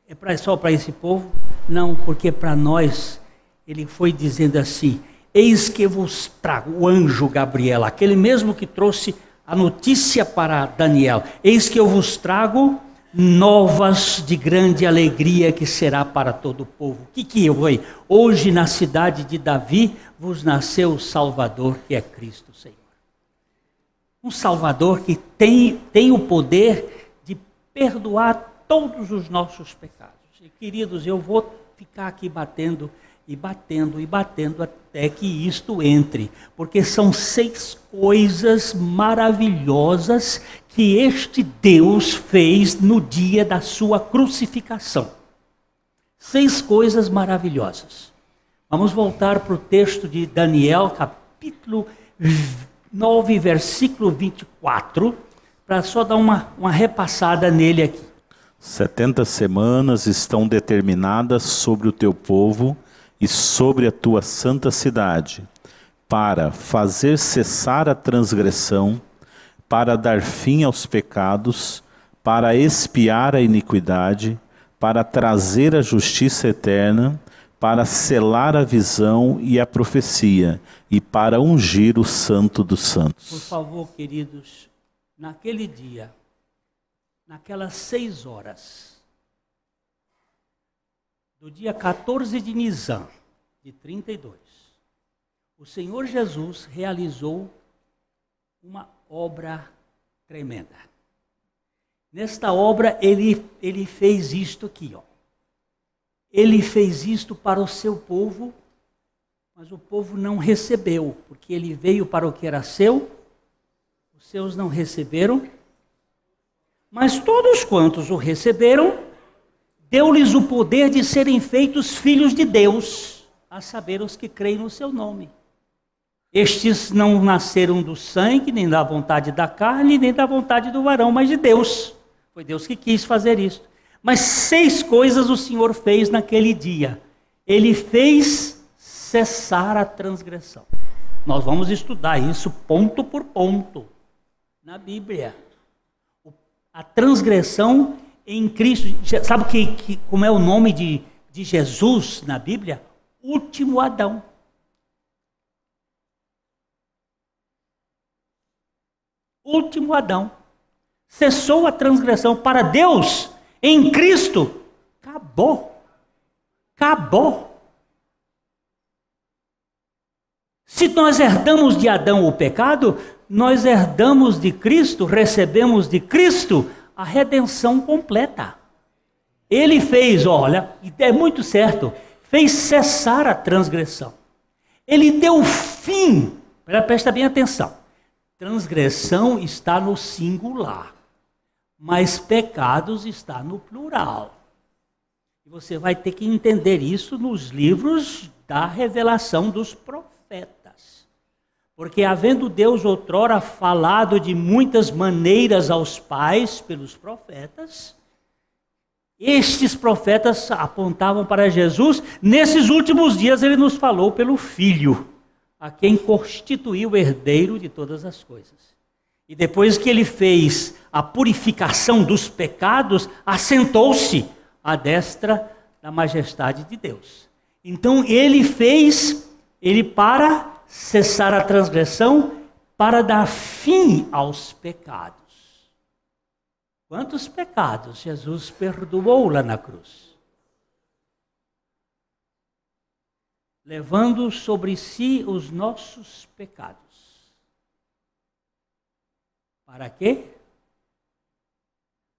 é só para esse povo? Não, porque para nós, ele foi dizendo assim, eis que vos trago, o anjo Gabriel, aquele mesmo que trouxe a notícia para Daniel, eis que eu vos trago novas de grande alegria que será para todo o povo. O que eu vou? Hoje na cidade de Davi vos nasceu o Salvador, que é Cristo Senhor. Um Salvador que tem o poder de perdoar todos os nossos pecados. E, queridos, eu vou ficar aqui batendo e batendo e batendo até que isto entre, porque são 6 coisas maravilhosas que este Deus fez no dia da sua crucificação. 6 coisas maravilhosas. Vamos voltar para o texto de Daniel, capítulo 9, versículo 24, para só dar uma repassada nele aqui. 70 semanas estão determinadas sobre o teu povo e sobre a tua santa cidade, para fazer cessar a transgressão, para dar fim aos pecados, para expiar a iniquidade, para trazer a justiça eterna, para selar a visão e a profecia, e para ungir o santo dos santos. Por favor, queridos, naquele dia, naquelas 6 horas, do dia 14 de Nisan, de 32, o Senhor Jesus realizou uma obra tremenda. Nesta obra, ele fez isto aqui, ó. Ele fez isto para o seu povo, mas o povo não recebeu, porque ele veio para o que era seu, os seus não receberam, mas todos quantos o receberam, deu-lhes o poder de serem feitos filhos de Deus, a saber, os que creem no seu nome. Estes não nasceram do sangue, nem da vontade da carne, nem da vontade do varão, mas de Deus. Foi Deus que quis fazer isso. Mas 6 coisas o Senhor fez naquele dia. Ele fez cessar a transgressão. Nós vamos estudar isso ponto por ponto na Bíblia. A transgressão em Cristo. Sabe como é o nome de Jesus na Bíblia? Último Adão. último Adão. Cessou a transgressão. Para Deus, em Cristo, acabou. Acabou. Se nós herdamos de Adão o pecado, nós herdamos de Cristo, recebemos de Cristo a redenção completa. Ele fez, olha, é muito certo, fez cessar a transgressão. Ele deu fim, presta bem atenção, transgressão está no singular, mas pecados está no plural. E você vai ter que entender isso nos livros da revelação dos profetas. Porque havendo Deus outrora falado de muitas maneiras aos pais pelos profetas, estes profetas apontavam para Jesus. Nesses últimos dias ele nos falou pelo Filho, a quem constituiu o herdeiro de todas as coisas. E depois que ele fez a purificação dos pecados, assentou-se à destra da majestade de Deus. Então ele para cessar a transgressão, para dar fim aos pecados. Quantos pecados Jesus perdoou lá na cruz? Levando sobre si os nossos pecados. Para quê?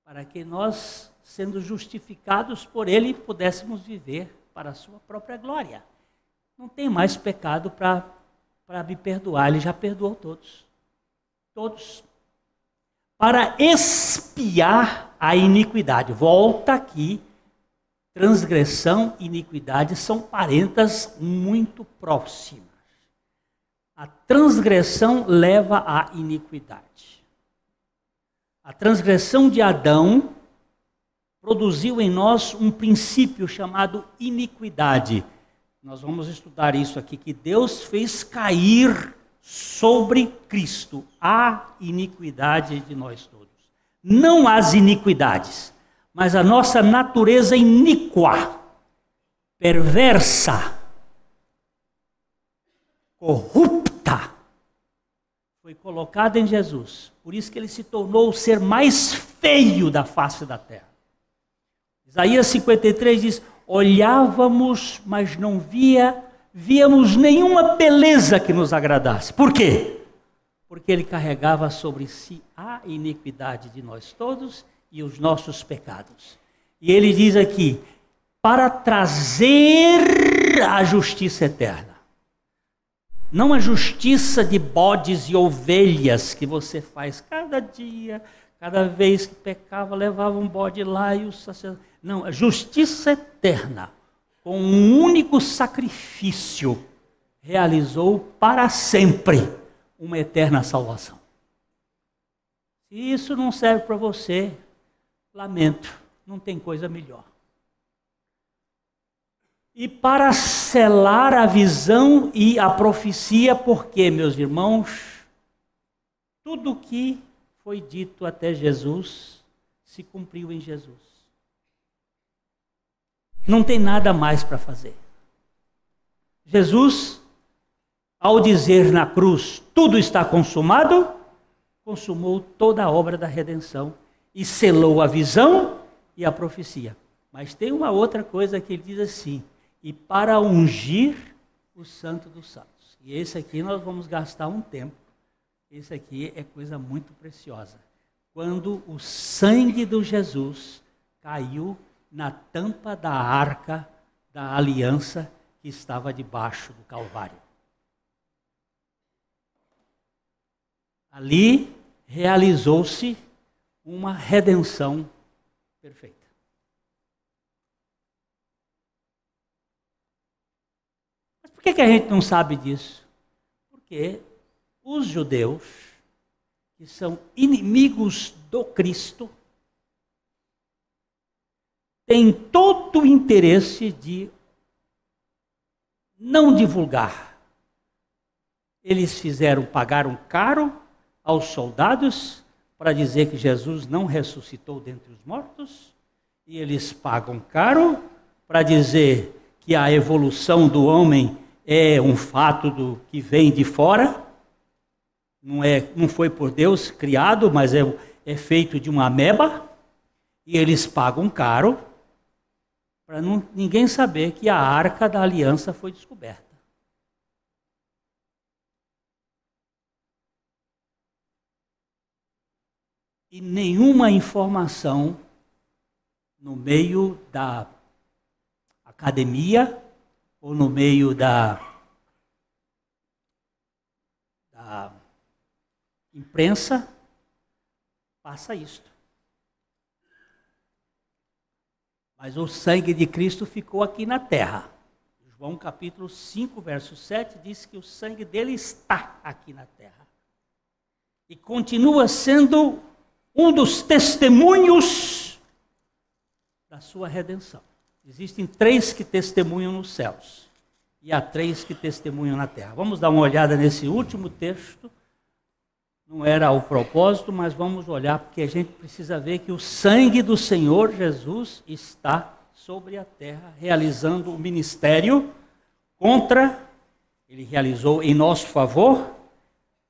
Para que nós, sendo justificados por Ele, pudéssemos viver para a sua própria glória. Não tem mais pecado para me perdoar, Ele já perdoou todos. Todos. Para expiar a iniquidade. Volta aqui, transgressão e iniquidade são parentas muito próximas. A transgressão leva à iniquidade. A transgressão de Adão produziu em nós um princípio chamado iniquidade. Nós vamos estudar isso aqui, que Deus fez cair sobre Cristo a iniquidade de nós todos. Não as iniquidades, mas a nossa natureza iníqua, perversa, corrupta, foi colocada em Jesus. Por isso que ele se tornou o ser mais feio da face da terra. Isaías 53 diz: olhávamos, mas não víamos nenhuma beleza que nos agradasse. Por quê? Porque ele carregava sobre si a iniquidade de nós todos e os nossos pecados. E ele diz aqui, para trazer a justiça eterna. Não a justiça de bodes e ovelhas que você faz cada dia, cada vez que pecava, levava um bode lá e o sacerdote. Não, a justiça eterna, com um único sacrifício, realizou para sempre uma eterna salvação. Se isso não serve para você, lamento, não tem coisa melhor. E para selar a visão e a profecia, porque, meus irmãos, tudo o que foi dito até Jesus se cumpriu em Jesus. Não tem nada mais para fazer. Jesus, ao dizer na cruz, tudo está consumado, consumou toda a obra da redenção e selou a visão e a profecia. Mas tem uma outra coisa que ele diz assim, e para ungir o Santo dos Santos. E esse aqui nós vamos gastar um tempo. Esse aqui é coisa muito preciosa. Quando o sangue do Jesus caiu na tampa da arca da aliança que estava debaixo do Calvário. Ali realizou-se uma redenção perfeita. Mas por que a gente não sabe disso? Porque os judeus, que são inimigos do Cristo, têm todo o interesse de não divulgar. Eles pagaram caro aos soldados para dizer que Jesus não ressuscitou dentre os mortos, e eles pagam caro para dizer que a evolução do homem é um fato que vem de fora. não foi por Deus criado, mas é feito de uma ameba, e eles pagam caro para ninguém saber que a Arca da Aliança foi descoberta. E nenhuma informação no meio da academia ou no meio da imprensa passa isto. Mas o sangue de Cristo ficou aqui na terra. João capítulo 5, verso 7 diz que o sangue dele está aqui na terra. E continua sendo um dos testemunhos da sua redenção. Existem 3 que testemunham nos céus e há 3 que testemunham na terra. Vamos dar uma olhada nesse último texto. Não era o propósito, mas vamos olhar porque a gente precisa ver que o sangue do Senhor Jesus está sobre a terra, realizando o ministério ele realizou em nosso favor,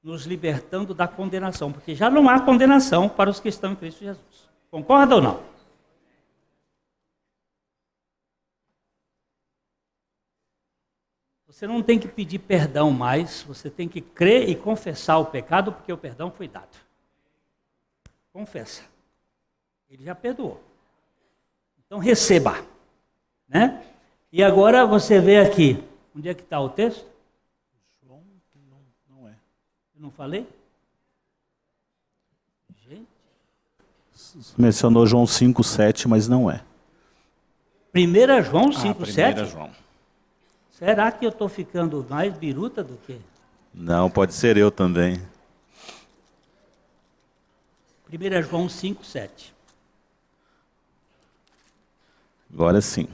nos libertando da condenação, porque já não há condenação para os que estão em Cristo Jesus. Concorda ou não? Você não tem que pedir perdão mais, você tem que crer e confessar o pecado, porque o perdão foi dado. Confessa. Ele já perdoou. Então receba. Né? E agora você vê aqui, onde é que está o texto? João não é. Eu não falei? Gente. Mencionou João 5,7, mas não é. 1 João 5,7? 1 João. Será que eu estou ficando mais biruta do que? Não, pode ser eu também. 1 João 5,7. Agora sim.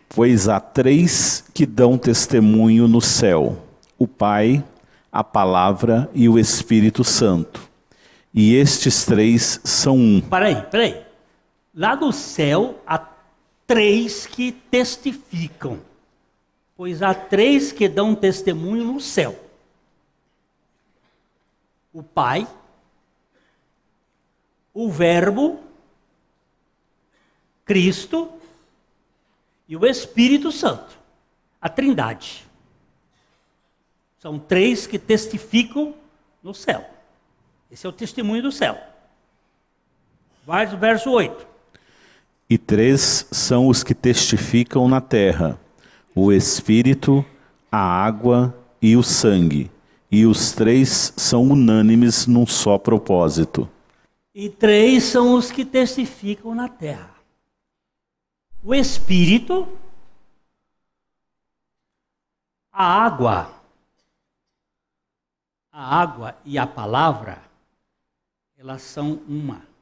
Pois há 3 que dão testemunho no céu: o Pai, a Palavra e o Espírito Santo. E estes 3 são um. Peraí. Lá do céu há 3 que testificam. Pois há 3 que dão testemunho no céu: o Pai, o Verbo, Cristo e o Espírito Santo, a Trindade. São 3 que testificam no céu. Esse é o testemunho do céu. Verso 8. E 3 são os que testificam na terra: o Espírito, a água e o sangue. E os 3 são unânimes num só propósito. E 3 são os que testificam na terra: o Espírito, a água e a palavra, elas são uma.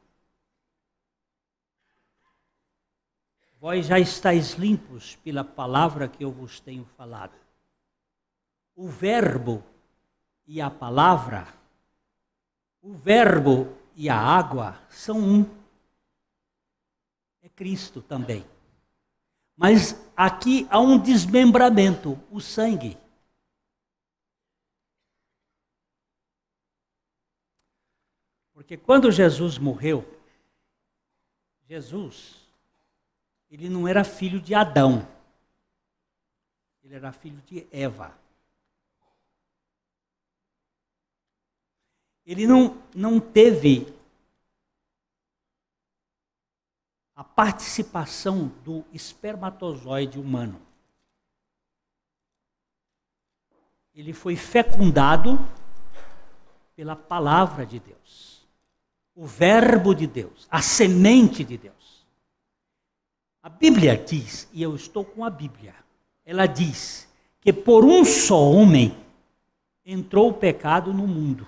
Vós já estáis limpos pela palavra que eu vos tenho falado. O verbo e a palavra, o verbo e a água são um. É Cristo também. Mas aqui há um desmembramento, o sangue. Porque quando Jesus morreu, ele não era filho de Adão. Ele era filho de Eva. Ele não teve a participação do espermatozoide humano. Ele foi fecundado pela palavra de Deus, o verbo de Deus, a semente de Deus. A Bíblia diz, e eu estou com a Bíblia, ela diz que por um só homem entrou o pecado no mundo.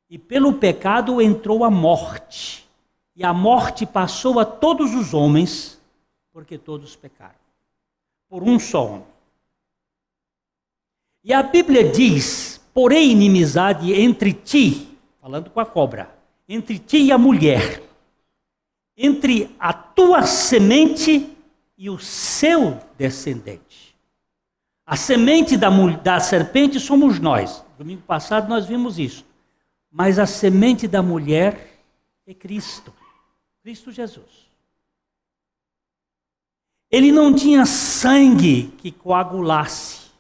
E pelo pecado entrou a morte. E a morte passou a todos os homens, porque todos pecaram. Por um só homem. E a Bíblia diz: porém inimizade entre ti, falando com a cobra, entre ti e a mulher, entre a tua semente e o seu descendente. A semente da serpente somos nós, Domingo passado nós vimos isso. Mas a semente da mulher é Cristo. Cristo Jesus. Ele não tinha sangue que coagulasse.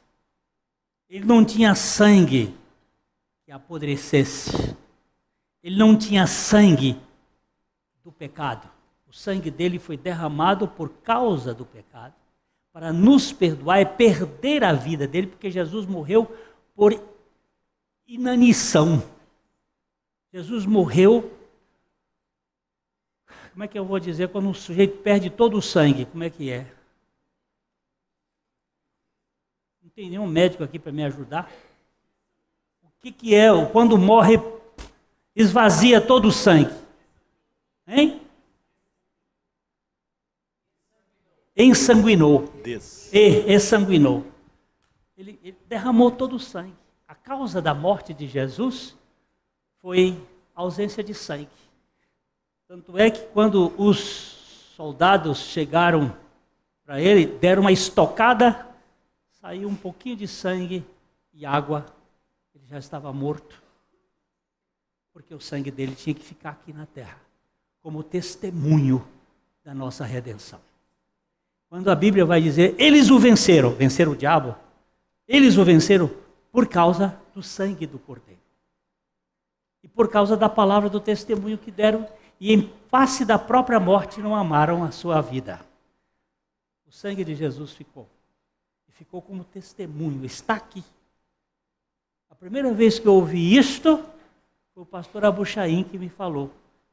Ele não tinha sangue que apodrecesse. Ele não tinha sangue do pecado. O sangue dele foi derramado por causa do pecado, para nos perdoar e perder a vida dele, porque Jesus morreu por inanição. Jesus morreu, como é que eu vou dizer, quando o sujeito perde todo o sangue, como é que é? Não tem nenhum médico aqui para me ajudar? O que é quando morre, esvazia todo o sangue? Hein? Ensanguinou. Exsanguinou. Ele derramou todo o sangue. A causa da morte de Jesus foi a ausência de sangue. Tanto é que quando os soldados chegaram para ele, deram uma estocada, saiu um pouquinho de sangue e água. Ele já estava morto. Porque o sangue dele tinha que ficar aqui na terra, como testemunho da nossa redenção. Quando a Bíblia vai dizer, eles o venceram, venceram o diabo, eles o venceram por causa do sangue do Cordeiro. E por causa da palavra do testemunho que deram, e em face da própria morte não amaram a sua vida. O sangue de Jesus ficou. E ficou como testemunho, está aqui. A primeira vez que eu ouvi isto, foi o pastor Abuchaim que me falou,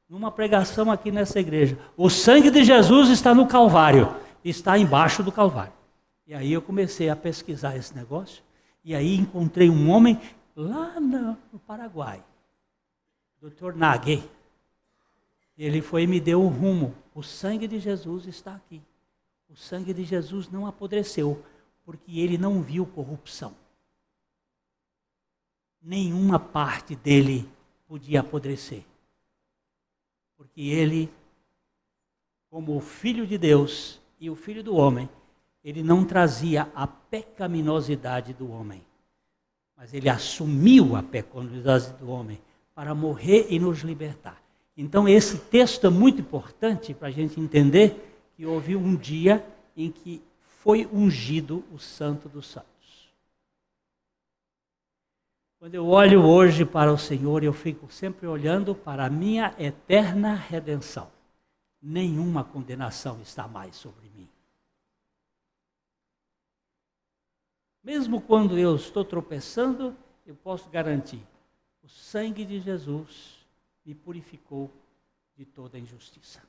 numa pregação aqui nessa igreja. O sangue de Jesus está no Calvário, está embaixo do Calvário. E aí eu comecei a pesquisar esse negócio, e aí encontrei um homem lá no Paraguai, Dr. Nagui. Ele foi e me deu um rumo. O sangue de Jesus está aqui. O sangue de Jesus não apodreceu, porque ele não viu corrupção. Nenhuma parte dele podia apodrecer. Porque ele, como o Filho de Deus e o Filho do homem, ele não trazia a pecaminosidade do homem, mas ele assumiu a pecaminosidade do homem para morrer e nos libertar. Então esse texto é muito importante para a gente entender que houve um dia em que foi ungido o Santo dos Santos. Quando eu olho hoje para o Senhor, eu fico sempre olhando para a minha eterna redenção. Nenhuma condenação está mais sobre mim. Mesmo quando eu estou tropeçando, eu posso garantir, o sangue de Jesus me purificou de toda injustiça.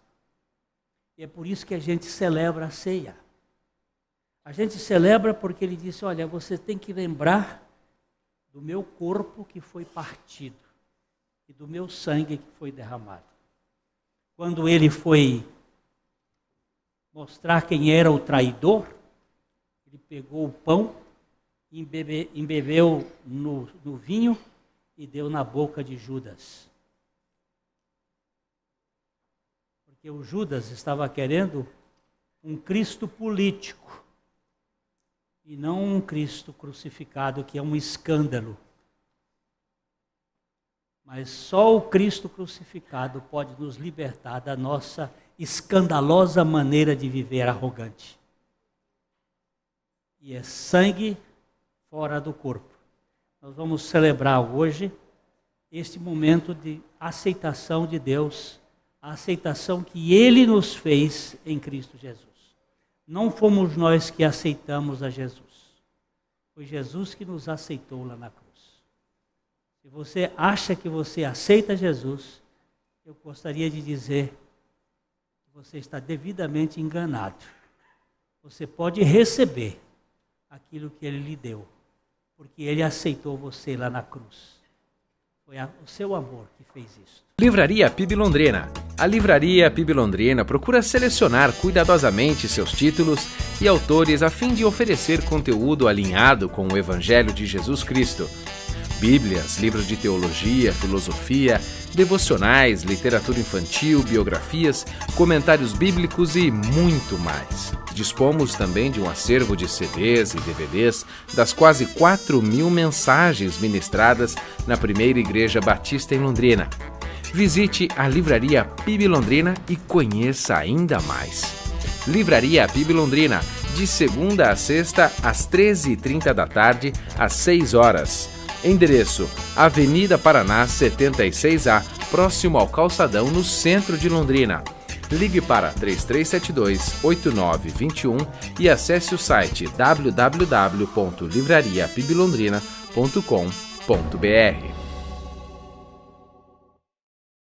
E é por isso que a gente celebra a ceia. A gente celebra porque ele disse, olha, você tem que lembrar do meu corpo que foi partido e do meu sangue que foi derramado. Quando ele foi mostrar quem era o traidor, ele pegou o pão, embebeu no vinho e deu na boca de Judas. Porque o Judas estava querendo um Cristo político e não um Cristo crucificado, que é um escândalo. Mas só o Cristo crucificado pode nos libertar da nossa escandalosa maneira de viver arrogante. E é sangue fora do corpo. Nós vamos celebrar hoje este momento de aceitação de Deus, a aceitação que Ele nos fez em Cristo Jesus. Não fomos nós que aceitamos a Jesus. Foi Jesus que nos aceitou lá na cruz. Se você acha que você aceita Jesus, eu gostaria de dizer que você está devidamente enganado. Você pode receber aquilo que Ele lhe deu, porque Ele aceitou você lá na cruz. Foi o seu amor que fez isso. Livraria PIB Londrina. A Livraria PIB Londrina procura selecionar cuidadosamente seus títulos e autores a fim de oferecer conteúdo alinhado com o Evangelho de Jesus Cristo. Bíblias, livros de teologia, filosofia, devocionais, literatura infantil, biografias, comentários bíblicos e muito mais. Dispomos também de um acervo de CDs e DVDs das quase 4.000 mensagens ministradas na primeira Igreja Batista em Londrina. Visite a Livraria PIB Londrina e conheça ainda mais. Livraria PIB Londrina, de segunda a sexta, às 13h30 da tarde, às 6 horas. Endereço: Avenida Paraná 76A, próximo ao Calçadão, no centro de Londrina. Ligue para 3372-8921 e acesse o site www.livrariapiblondrina.com.br.